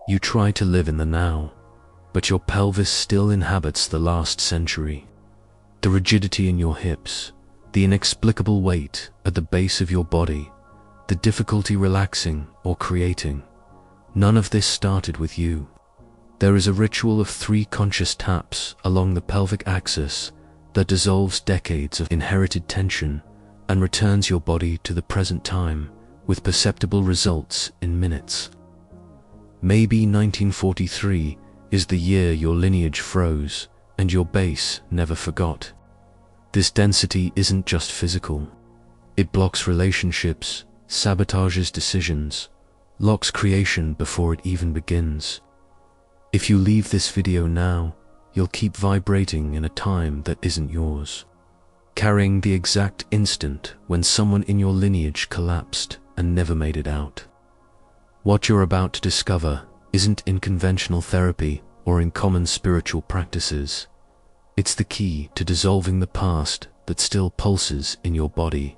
You try to live in the now, but your pelvis still inhabits the last century. The rigidity in your hips, the inexplicable weight at the base of your body, the difficulty relaxing or creating, none of this started with you. There is a ritual of 3 conscious taps along the pelvic axis that dissolves decades of inherited tension and returns your body to the present time with perceptible results in minutes. Maybe 1943 is the year your lineage froze and your base never forgot. This density isn't just physical. It blocks relationships, sabotages decisions, locks creation before it even begins. If you leave this video now, you'll keep vibrating in a time that isn't yours, carrying the exact instant when someone in your lineage collapsed and never made it out. What you're about to discover isn't in conventional therapy or in common spiritual practices. It's the key to dissolving the past that still pulses in your body.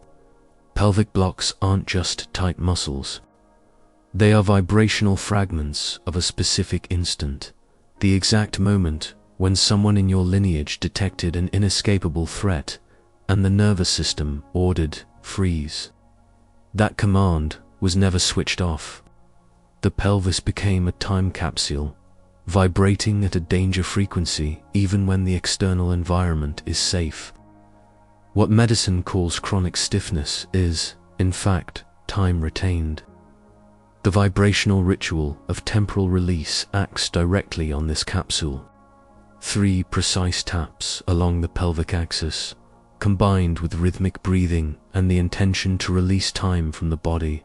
Pelvic blocks aren't just tight muscles. They are vibrational fragments of a specific instant, the exact moment when someone in your lineage detected an inescapable threat and the nervous system ordered freeze. That command was never switched off. The pelvis became a time capsule, vibrating at a danger frequency even when the external environment is safe. What medicine calls chronic stiffness is, in fact, time retained. The vibrational ritual of temporal release acts directly on this capsule. 3 precise taps along the pelvic axis, combined with rhythmic breathing and the intention to release time from the body,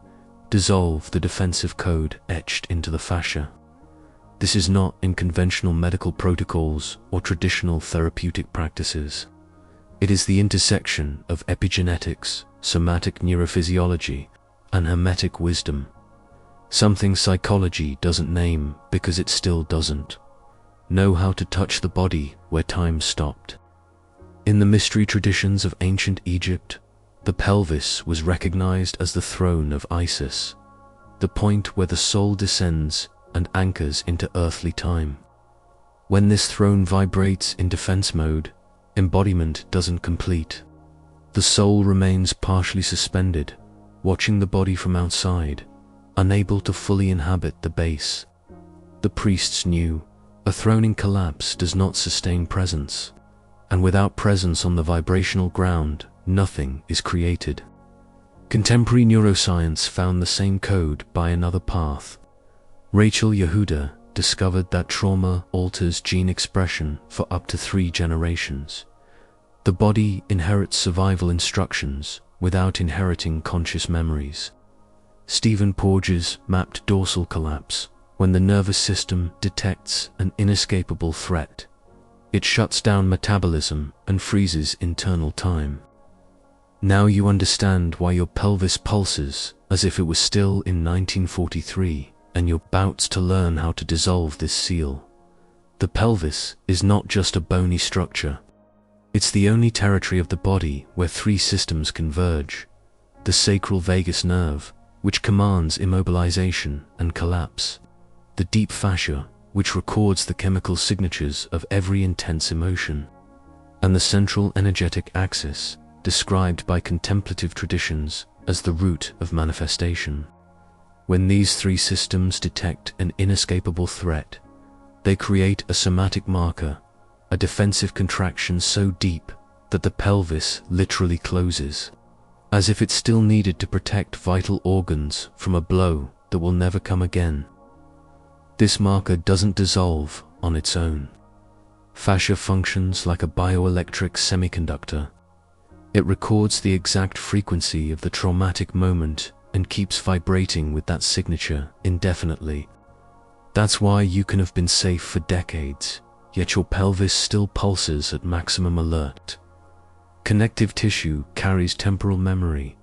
dissolve the defensive code etched into the fascia. This is not in conventional medical protocols or traditional therapeutic practices. It is the intersection of epigenetics, somatic neurophysiology, and hermetic wisdom. Something psychology doesn't name because it still doesn't know how to touch the body where time stopped. In the mystery traditions of ancient Egypt, the pelvis was recognized as the throne of Isis, the point where the soul descends and anchors into earthly time. When this throne vibrates in defense mode, embodiment doesn't complete. The soul remains partially suspended, watching the body from outside, unable to fully inhabit the base. The priests knew a throne in collapse does not sustain presence, and without presence on the vibrational ground, nothing is created. Contemporary neuroscience found the same code by another path. Rachel Yehuda discovered that trauma alters gene expression for up to 3 generations. The body inherits survival instructions without inheriting conscious memories. Stephen Porges mapped dorsal collapse when the nervous system detects an inescapable threat. It shuts down metabolism and freezes internal time. Now you understand why your pelvis pulses as if it was still in 1943, and you're about to learn how to dissolve this seal. The pelvis is not just a bony structure. It's the only territory of the body where 3 systems converge. The sacral vagus nerve, which commands immobilization and collapse. The deep fascia, which records the chemical signatures of every intense emotion. And the central energetic axis, described by contemplative traditions as the root of manifestation. When these 3 systems detect an inescapable threat, they create a somatic marker, a defensive contraction so deep that the pelvis literally closes, as if it still needed to protect vital organs from a blow that will never come again. This marker doesn't dissolve on its own. Fascia functions like a bioelectric semiconductor. It records the exact frequency of the traumatic moment and keeps vibrating with that signature indefinitely. That's why you can have been safe for decades, yet your pelvis still pulses at maximum alert. Connective tissue carries temporal memory,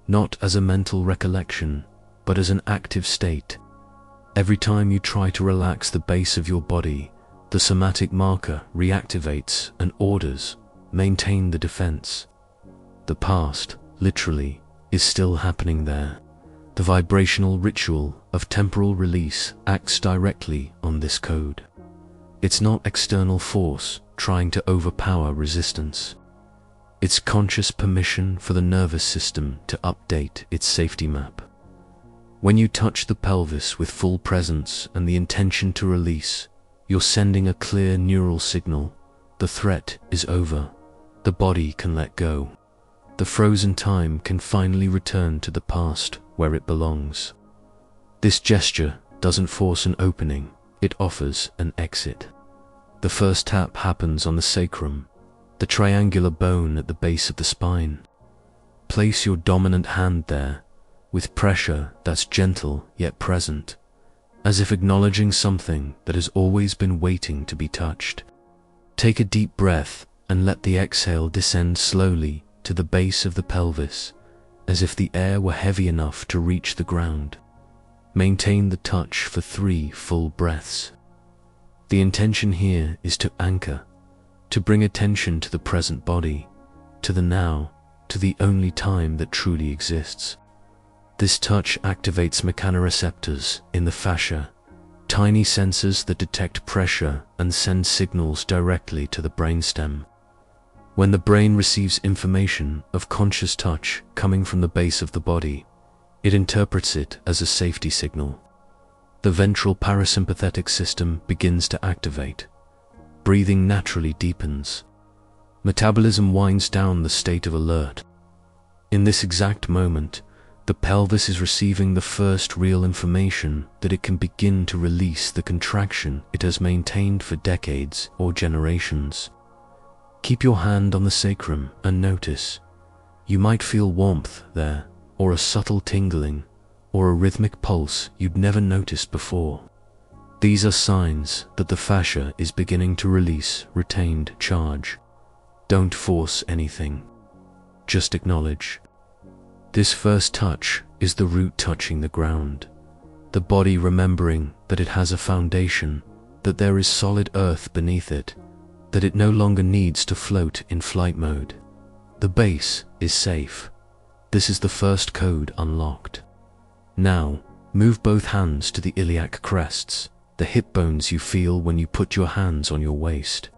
not as a mental recollection, but as an active state. Every time you try to relax the base of your body, the somatic marker reactivates and orders, maintain the defense. The past, literally, is still happening there. The vibrational ritual of temporal release acts directly on this code. It's not external force trying to overpower resistance. It's conscious permission for the nervous system to update its safety map. When you touch the pelvis with full presence and the intention to release, you're sending a clear neural signal. The threat is over. The body can let go. The frozen time can finally return to the past where it belongs. This gesture doesn't force an opening, it offers an exit. The first tap happens on the sacrum, the triangular bone at the base of the spine. Place your dominant hand there, with pressure that's gentle yet present, as if acknowledging something that has always been waiting to be touched. Take a deep breath and let the exhale descend slowly to the base of the pelvis, as if the air were heavy enough to reach the ground. Maintain the touch for 3 full breaths. The intention here is to anchor, to bring attention to the present body, to the now, to the only time that truly exists. This touch activates mechanoreceptors in the fascia, tiny sensors that detect pressure and send signals directly to the brainstem. When the brain receives information of conscious touch coming from the base of the body, it interprets it as a safety signal. The ventral parasympathetic system begins to activate. Breathing naturally deepens. Metabolism winds down the state of alert. In this exact moment, the pelvis is receiving the first real information that it can begin to release the contraction it has maintained for decades or generations. Keep your hand on the sacrum and notice. You might feel warmth there, or a subtle tingling, or a rhythmic pulse you'd never noticed before. These are signs that the fascia is beginning to release retained charge. Don't force anything. Just acknowledge. This first touch is the root touching the ground, the body remembering that it has a foundation, that there is solid earth beneath it, that it no longer needs to float in flight mode. The base is safe. This is the first code unlocked. Now, move both hands to the iliac crests, the hip bones you feel when you put your hands on your waist.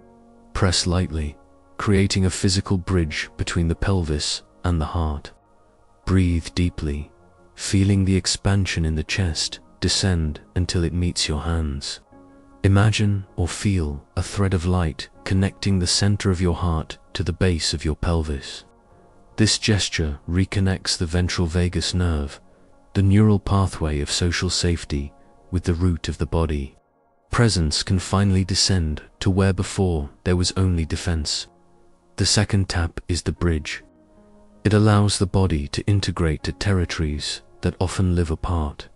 Press lightly, creating a physical bridge between the pelvis and the heart. Breathe deeply, feeling the expansion in the chest descend until it meets your hands. Imagine or feel a thread of light connecting the center of your heart to the base of your pelvis. This gesture reconnects the ventral vagus nerve, the neural pathway of social safety, with the root of the body. Presence can finally descend to where before there was only defense. The second tap is the bridge. It allows the body to integrate to territories that often live apart.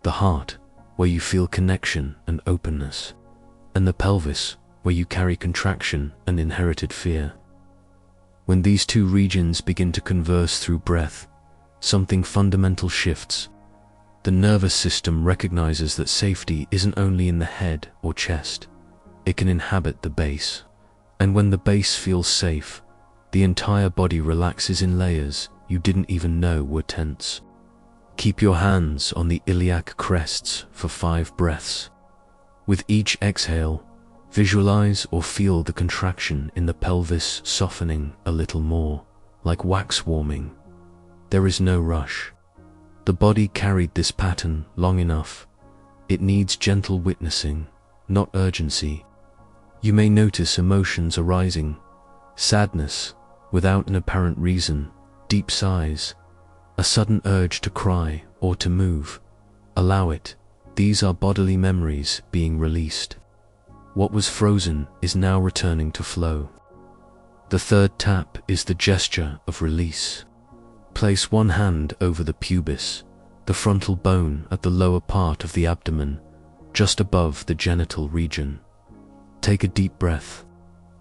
The heart, where you feel connection and openness, and the pelvis, where you carry contraction and inherited fear. When these two regions begin to converse through breath, something fundamental shifts. The nervous system recognizes that safety isn't only in the head or chest, it can inhabit the base. And when the base feels safe, the entire body relaxes in layers you didn't even know were tense. Keep your hands on the iliac crests for 5 breaths. With each exhale, visualize or feel the contraction in the pelvis softening a little more, like wax warming. There is no rush. The body carried this pattern long enough. It needs gentle witnessing, not urgency. You may notice emotions arising, sadness without an apparent reason, deep sighs, a sudden urge to cry or to move. Allow it. These are bodily memories being released. What was frozen is now returning to flow. The third tap is the gesture of release. Place one hand over the pubis, the frontal bone at the lower part of the abdomen, just above the genital region. Take a deep breath.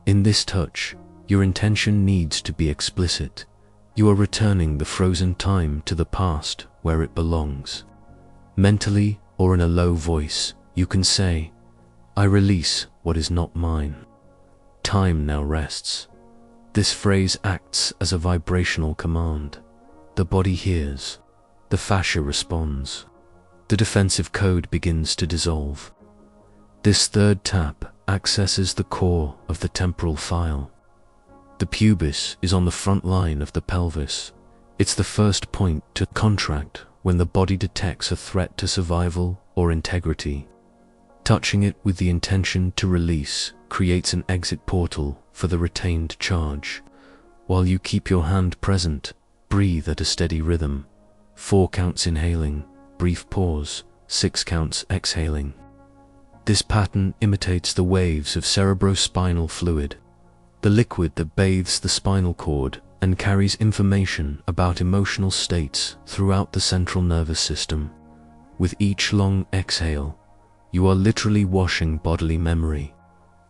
In this touch, your intention needs to be explicit. You are returning the frozen time to the past where it belongs. Mentally or in a low voice, you can say, "I release what is not mine. Time now rests." This phrase acts as a vibrational command. The body hears. the fascia responds. The defensive code begins to dissolve. This third tap accesses the core of the temporal file. The pubis is on the front line of the pelvis. It's the first point to contract when the body detects a threat to survival or integrity. Touching it with the intention to release creates an exit portal for the retained charge. While you keep your hand present, breathe at a steady rhythm. 4 counts inhaling, brief pause, 6 counts exhaling. This pattern imitates the waves of cerebrospinal fluid, the liquid that bathes the spinal cord and carries information about emotional states throughout the central nervous system. With each long exhale, you are literally washing bodily memory.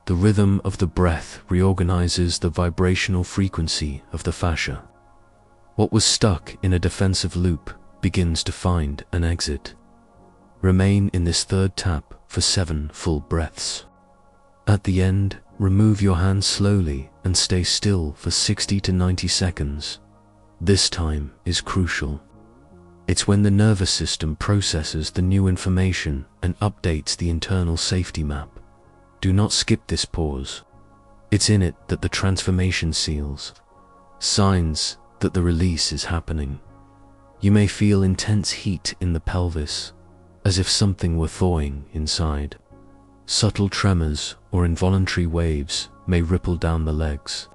The rhythm of the breath reorganizes the vibrational frequency of the fascia. What was stuck in a defensive loop begins to find an exit. Remain in this third tap for 7 full breaths. At the end, remove your hand slowly and stay still for 60 to 90 seconds. This time is crucial. It's when the nervous system processes the new information and updates the internal safety map. Do not skip this pause. It's in it that the transformation seals. Signs that the release is happening. You may feel intense heat in the pelvis, as if something were thawing inside. Subtle tremors or involuntary waves may ripple down the legs.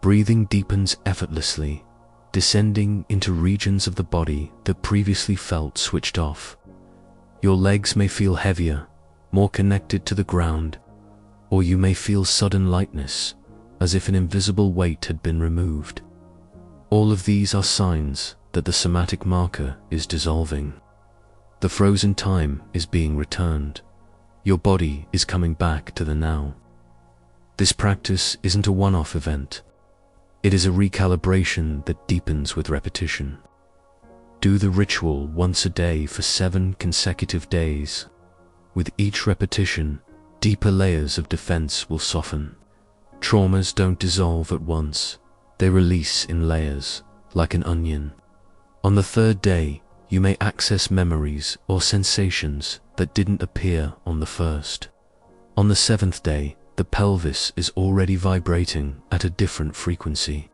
Breathing deepens effortlessly, descending into regions of the body that previously felt switched off. Your legs may feel heavier, more connected to the ground, or you may feel sudden lightness, as if an invisible weight had been removed. All of these are signs that the somatic marker is dissolving. The frozen time is being returned. Your body is coming back to the now. This practice isn't a one-off event. It is a recalibration that deepens with repetition. Do the ritual once a day for 7 consecutive days. With each repetition, deeper layers of defense will soften. Traumas don't dissolve at once. They release in layers, like an onion. On the 3rd day, you may access memories or sensations that didn't appear on the 1st. On the 7th day, the pelvis is already vibrating at a different frequency.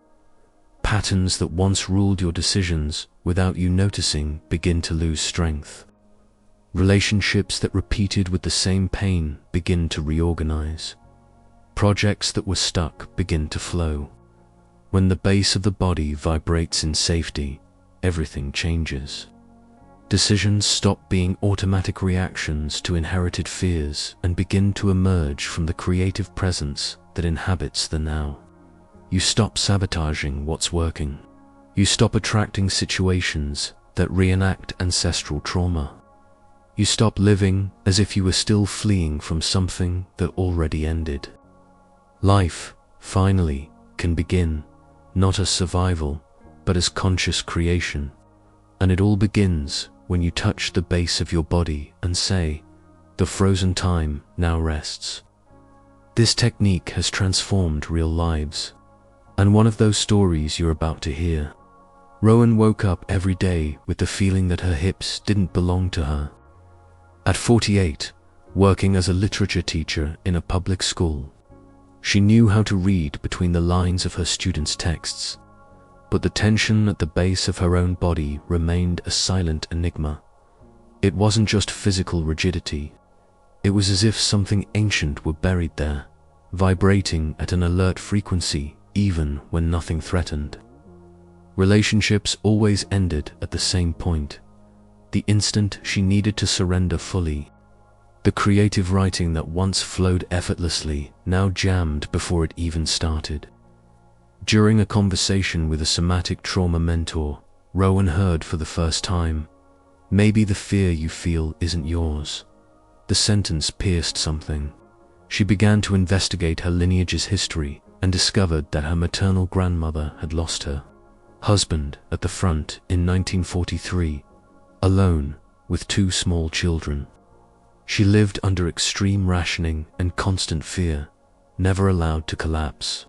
Patterns that once ruled your decisions without you noticing begin to lose strength. Relationships that repeated with the same pain begin to reorganize. Projects that were stuck begin to flow. When the base of the body vibrates in safety, everything changes. Decisions stop being automatic reactions to inherited fears and begin to emerge from the creative presence that inhabits the now. You stop sabotaging what's working. You stop attracting situations that reenact ancestral trauma. You stop living as if you were still fleeing from something that already ended. Life, finally, can begin, not as survival, but as conscious creation. And it all begins when you touch the base of your body and say, "The frozen time now rests." This technique has transformed real lives. And one of those stories you're about to hear. Rowan woke up every day with the feeling that her hips didn't belong to her. At 48, working as a literature teacher in a public school, she knew how to read between the lines of her students' texts. But the tension at the base of her own body remained a silent enigma. It wasn't just physical rigidity. It was as if something ancient were buried there, vibrating at an alert frequency even when nothing threatened. Relationships always ended at the same point, the instant she needed to surrender fully. The creative writing that once flowed effortlessly now jammed before it even started. During a conversation with a somatic trauma mentor, Rowan heard for the first time, "Maybe the fear you feel isn't yours." The sentence pierced something. She began to investigate her lineage's history and discovered that her maternal grandmother had lost her husband at the front in 1943, alone with 2 small children. She lived under extreme rationing and constant fear, never allowed to collapse.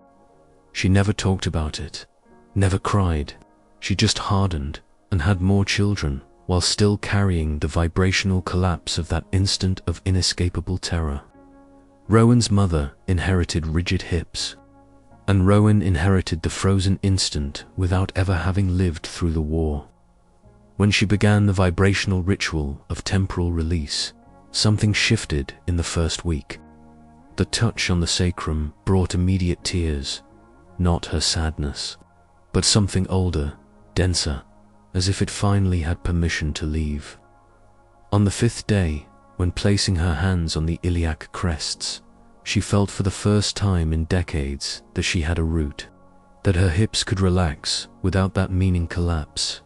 She never talked about it, never cried. She just hardened and had more children while still carrying the vibrational collapse of that instant of inescapable terror. Rowan's mother inherited rigid hips, and Rowan inherited the frozen instant without ever having lived through the war. When she began the vibrational ritual of temporal release, something shifted in the first week. The touch on the sacrum brought immediate tears, not her sadness, but something older, denser, as if it finally had permission to leave. On the 5th day, when placing her hands on the iliac crests, she felt for the first time in decades that she had a root, that her hips could relax without that meaning collapse.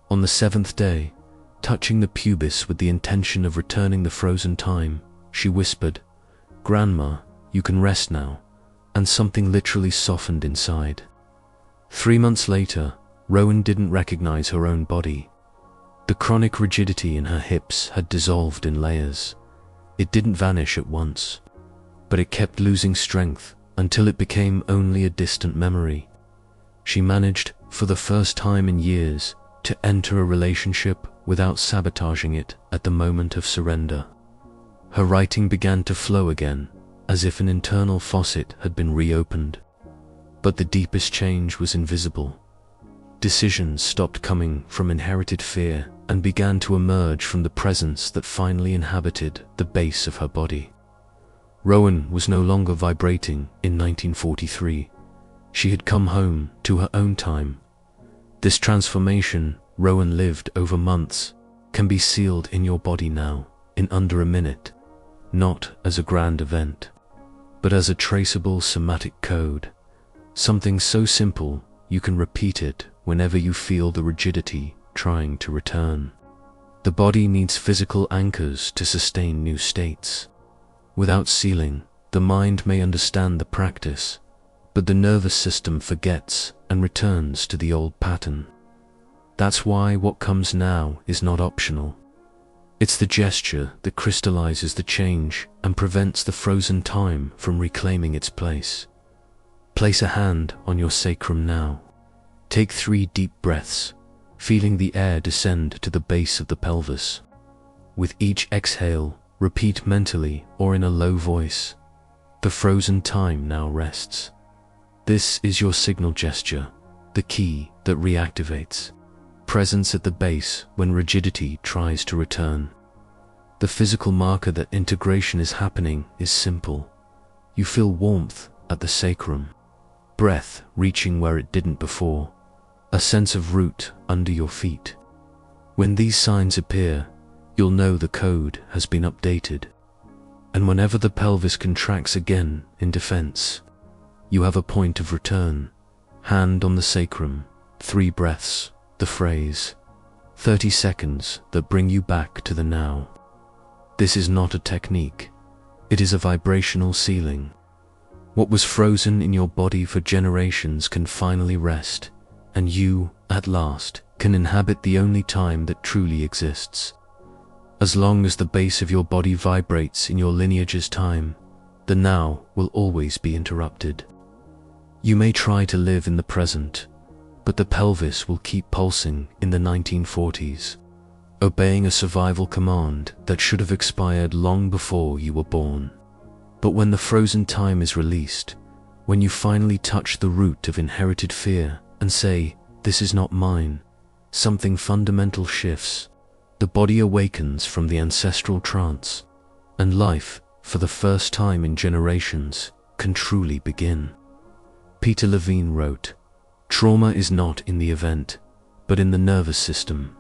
On the 7th day, touching the pubis with the intention of returning the frozen time, she whispered, "Grandma, you can rest now," and something literally softened inside. 3 months later, Rowan didn't recognize her own body. The chronic rigidity in her hips had dissolved in layers. It didn't vanish at once, but it kept losing strength until it became only a distant memory. She managed, for the first time in years, to enter a relationship without sabotaging it at the moment of surrender. Her writing began to flow again, as if an internal faucet had been reopened. But the deepest change was invisible. Decisions stopped coming from inherited fear and began to emerge from the presence that finally inhabited the base of her body. Rowan was no longer vibrating in 1943. She had come home to her own time. This transformation Rowan lived over months can be sealed in your body now, in under a minute, not as a grand event, but as a traceable somatic code, something so simple you can repeat it whenever you feel the rigidity trying to return. The body needs physical anchors to sustain new states. Without sealing, the mind may understand the practice, but the nervous system forgets and returns to the old pattern. That's why what comes now is not optional. It's the gesture that crystallizes the change and prevents the frozen time from reclaiming its place. Place a hand on your sacrum now. Take 3 deep breaths, feeling the air descend to the base of the pelvis. With each exhale, repeat mentally or in a low voice, "The frozen time now rests." This is your signal gesture, the key that reactivates. Presence at the base when rigidity tries to return. The physical marker that integration is happening is simple. You feel warmth at the sacrum, breath reaching where it didn't before, a sense of root under your feet. When these signs appear, you'll know the code has been updated. And whenever the pelvis contracts again in defense, you have a point of return. Hand on the sacrum, 3 breaths, the phrase, 30 seconds that bring you back to the now. This is not a technique. It is a vibrational sealing. What was frozen in your body for generations can finally rest, and you, at last, can inhabit the only time that truly exists. As long as the base of your body vibrates in your lineage's time, the now will always be interrupted. You may try to live in the present, but the pelvis will keep pulsing in the 1940s, obeying a survival command that should have expired long before you were born. But when the frozen time is released, when you finally touch the root of inherited fear and say, "This is not mine," something fundamental shifts. The body awakens from the ancestral trance, and life, for the first time in generations, can truly begin. Peter Levine wrote, "Trauma is not in the event, but in the nervous system."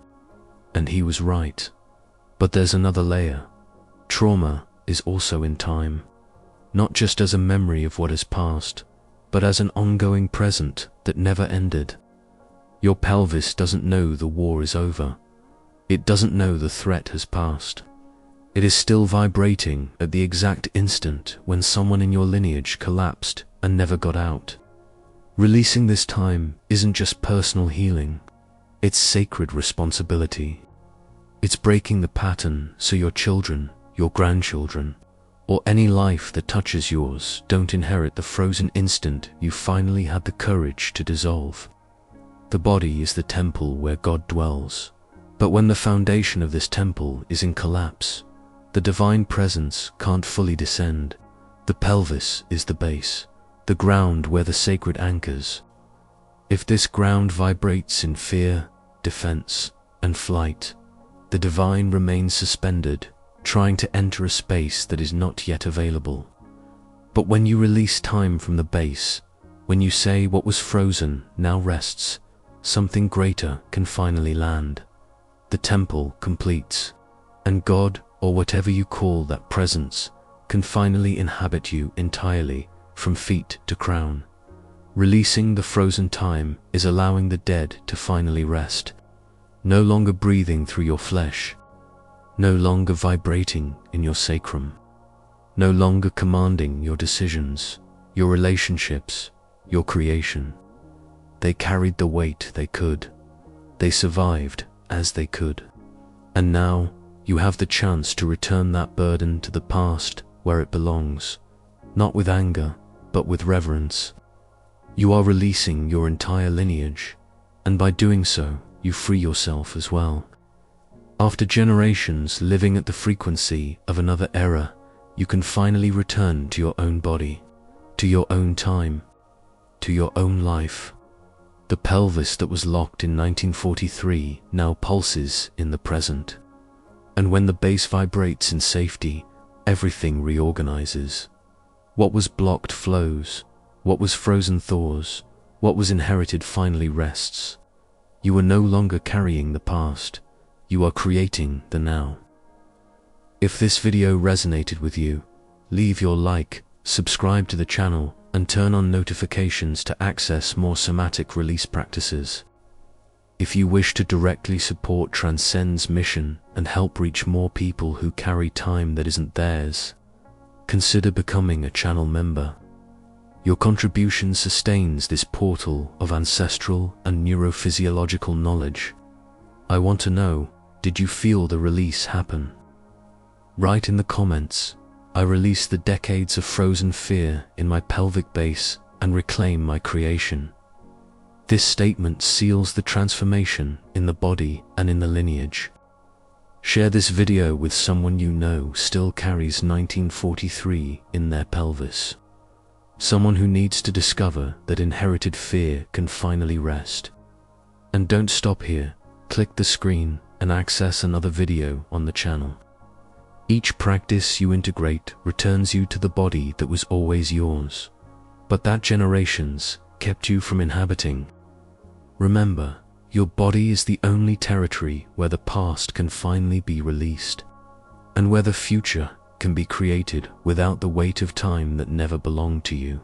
And he was right. But there's another layer. Trauma is also in time, not just as a memory of what has passed, but as an ongoing present that never ended. Your pelvis doesn't know the war is over. It doesn't know the threat has passed. It is still vibrating at the exact instant when someone in your lineage collapsed and never got out. Releasing this time isn't just personal healing, it's sacred responsibility. It's breaking the pattern so your children, your grandchildren, or any life that touches yours don't inherit the frozen instant you finally had the courage to dissolve. The body is the temple where God dwells. But when the foundation of this temple is in collapse, the divine presence can't fully descend. The pelvis is the base, the ground where the sacred anchors. If this ground vibrates in fear, defense, and flight, the divine remains suspended, trying to enter a space that is not yet available. But when you release time from the base, when you say what was frozen now rests, something greater can finally land. The temple completes, and God, or whatever you call that presence, can finally inhabit you entirely, from feet to crown. Releasing the frozen time is allowing the dead to finally rest, no longer breathing through your flesh, no longer vibrating in your sacrum, no longer commanding your decisions, your relationships, your creation. They carried the weight they could. They survived as they could. And now you have the chance to return that burden to the past where it belongs, not with anger, but with reverence. You are releasing your entire lineage, and by doing so, you free yourself as well. After generations living at the frequency of another era, you can finally return to your own body, to your own time, to your own life. The pelvis that was locked in 1943 now pulses in the present. And when the base vibrates in safety, everything reorganizes. What was blocked flows, what was frozen thaws, what was inherited finally rests. You are no longer carrying the past, you are creating the now. If this video resonated with you, leave your like, subscribe to the channel, and turn on notifications to access more somatic release practices. If you wish to directly support Transcend's mission and help reach more people who carry time that isn't theirs, consider becoming a channel member. Your contribution sustains this portal of ancestral and neurophysiological knowledge. I want to know, did you feel the release happen? Write in the comments, I release the decades of frozen fear in my pelvic base and reclaim my creation. This statement seals the transformation in the body and in the lineage. Share this video with someone you know still carries 1943 in their pelvis. Someone who needs to discover that inherited fear can finally rest. And don't stop here, click the screen and access another video on the channel. Each practice you integrate returns you to the body that was always yours, but that generations kept you from inhabiting. Remember, your body is the only territory where the past can finally be released, and where the future can be created without the weight of time that never belonged to you.